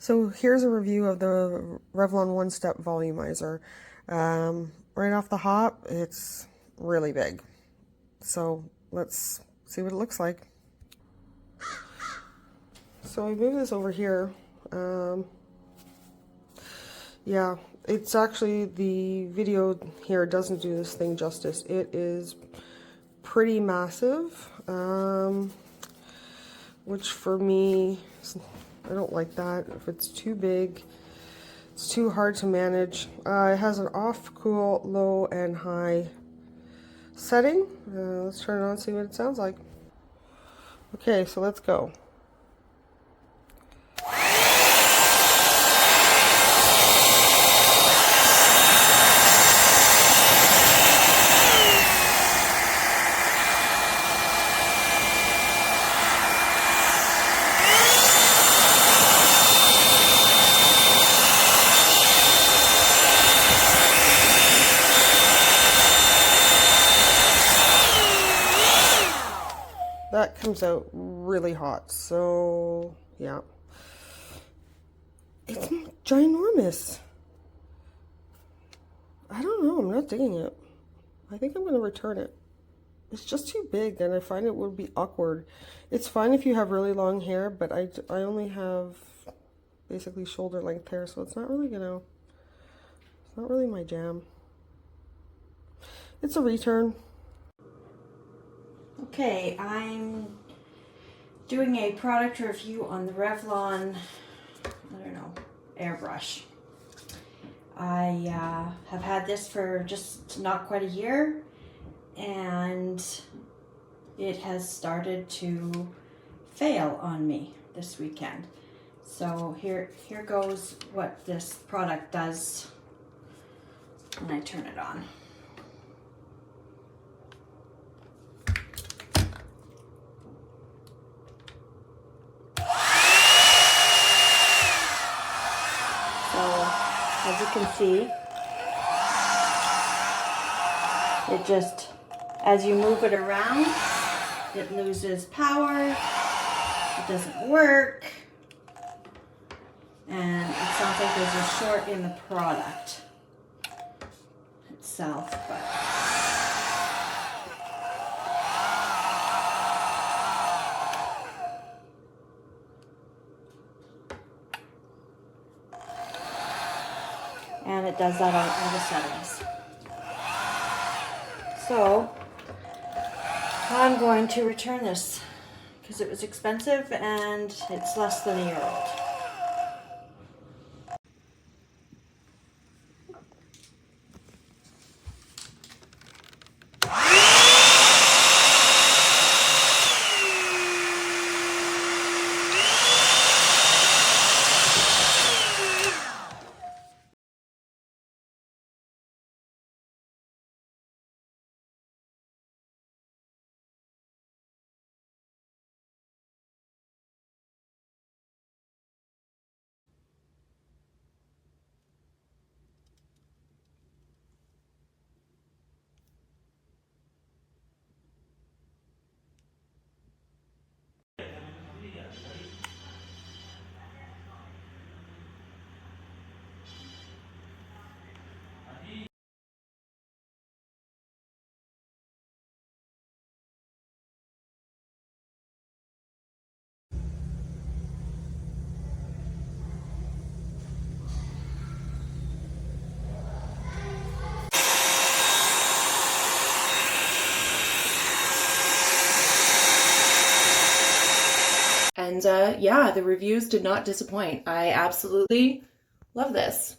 So here's a review of the Revlon One Step Volumizer. Right off the hop, it's really big. So let's see what it looks like. So I moved this over here. Yeah, it's actually, the video here doesn't do this thing justice. It is pretty massive, which for me, I don't like that. If it's too big, it's too hard to manage. It has an off, cool, low, and high setting. Let's turn it on and see what it sounds like. Okay, so let's go. That comes out really hot, so yeah. It's ginormous. I don't know, I'm not digging it. I think I'm going to return it. It's just too big, and I find it would be awkward. It's fine if you have really long hair, but I only have basically shoulder length hair, so it's not really it's not really my jam. It's a return. Okay, I'm doing a product review on the Revlon, airbrush. I have had this for just not quite a year, and it has started to fail on me this weekend. So here goes what this product does when I turn it on. As you can see, it just, as you move it around, it loses power, it doesn't work, and it sounds like there's a short in the product itself, but and it does that on all the settings. So I'm going to return this because it was expensive and it's less than a year old. And yeah, the reviews did not disappoint. I absolutely love this.